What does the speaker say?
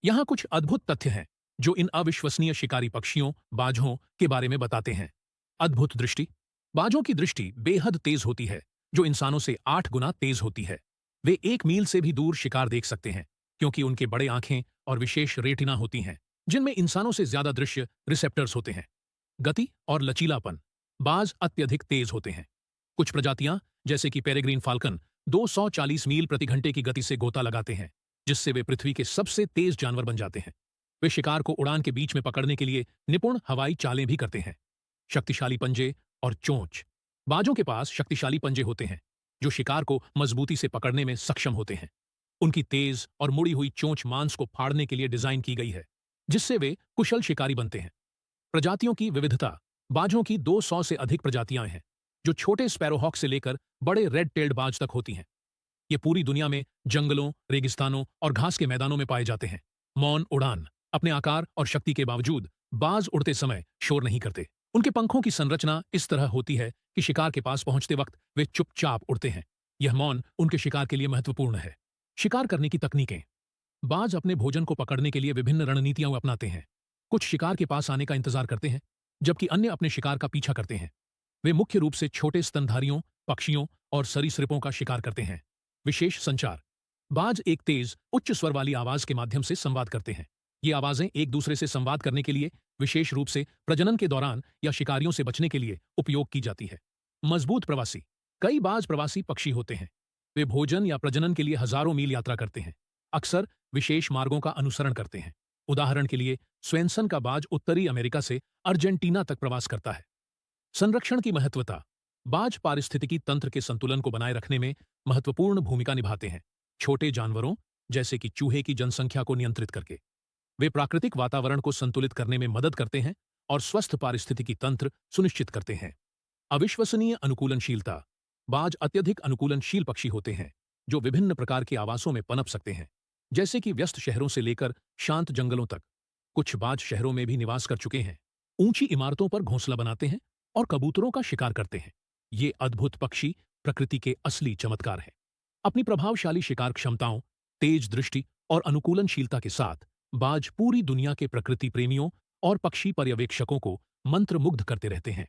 यहाँ कुछ अद्भुत तथ्य हैं जो इन अविश्वसनीय शिकारी पक्षियों बाजों के बारे में बताते हैं। अद्भुत दृष्टि। बाजों की दृष्टि बेहद तेज होती है, जो इंसानों से 8 गुना तेज होती है। वे 1 मील से भी दूर शिकार देख सकते हैं, क्योंकि उनके बड़े आंखें और विशेष रेटिना होती हैं, जिनमें इंसानों से ज्यादा दृश्य रिसेप्टर्स होते हैं। गति और लचीलापन। बाज अत्यधिक तेज होते हैं। कुछ प्रजातियां, जैसे कि पेरेग्रीन फाल्कन, 240 मील प्रति घंटे की गति से गोता लगाते हैं, जिससे वे पृथ्वी के सबसे तेज जानवर बन जाते हैं। वे शिकार को उड़ान के बीच में पकड़ने के लिए निपुण हवाई चालें भी करते हैं। शक्तिशाली पंजे और चोंच। बाजों के पास शक्तिशाली पंजे होते हैं, जो शिकार को मजबूती से पकड़ने में सक्षम होते हैं। उनकी तेज और मुड़ी हुई चोंच मांस को फाड़ने के लिए डिजाइन की गई है, जिससे वे कुशल शिकारी बनते हैं। प्रजातियों की विविधता। बाजों की 200 से अधिक प्रजातियां हैं, जो छोटे स्पैरोहॉक से लेकर बड़े रेड टेल्ड बाज तक होती हैं। ये पूरी दुनिया में जंगलों, रेगिस्तानों और घास के मैदानों में पाए जाते हैं। मौन उड़ान। अपने आकार और शक्ति के बावजूद बाज उड़ते समय शोर नहीं करते। उनके पंखों की संरचना इस तरह होती है कि शिकार के पास पहुंचते वक्त वे चुपचाप उड़ते हैं। यह मौन उनके शिकार के लिए महत्वपूर्ण है। शिकार करने की तकनीकें। बाज अपने भोजन को पकड़ने के लिए विभिन्न रणनीतियां अपनाते हैं। कुछ शिकार के पास आने का इंतजार करते हैं, जबकि अन्य अपने शिकार का पीछा करते हैं। वे मुख्य रूप से छोटे स्तनधारियों, पक्षियों और सरीसृपों का शिकार करते हैं। विशेष संचार। बाज एक तेज, उच्च स्वर वाली आवाज के माध्यम से संवाद करते हैं। ये आवाजें एक दूसरे से संवाद करने के लिए, विशेष रूप से प्रजनन के दौरान या शिकारियों से बचने के लिए उपयोग की जाती है। मजबूत प्रवासी। कई बाज प्रवासी पक्षी होते हैं। वे भोजन या प्रजनन के लिए हजारों मील यात्रा करते हैं। अक्सर विशेष मार्गों का अनुसरण करते हैं। उदाहरण के लिए, स्वेंसन का बाज उत्तरी अमेरिका से अर्जेंटीना तक प्रवास करता है। संरक्षण की महत्वता। बाज पारिस्थितिकी तंत्र के संतुलन को बनाए रखने में महत्वपूर्ण भूमिका निभाते हैं। छोटे जानवरों, जैसे कि चूहे की जनसंख्या को नियंत्रित करके वे प्राकृतिक वातावरण को संतुलित करने में मदद करते हैं और स्वस्थ पारिस्थितिकी तंत्र सुनिश्चित करते हैं। अविश्वसनीय अनुकूलनशीलता। बाज अत्यधिक अनुकूलनशील पक्षी होते हैं, जो विभिन्न प्रकार के आवासों में पनप सकते हैं, जैसे कि व्यस्त शहरों से लेकर शांत जंगलों तक। कुछ बाज शहरों में भी निवास कर चुके हैं, ऊंची इमारतों पर घोंसला बनाते हैं और कबूतरों का शिकार करते हैं। ये अद्भुत पक्षी प्रकृति के असली चमत्कार हैं। अपनी प्रभावशाली शिकार क्षमताओं, तेज दृष्टि और अनुकूलनशीलता के साथ बाज पूरी दुनिया के प्रकृति प्रेमियों और पक्षी पर्यवेक्षकों को मंत्रमुग्ध करते रहते हैं।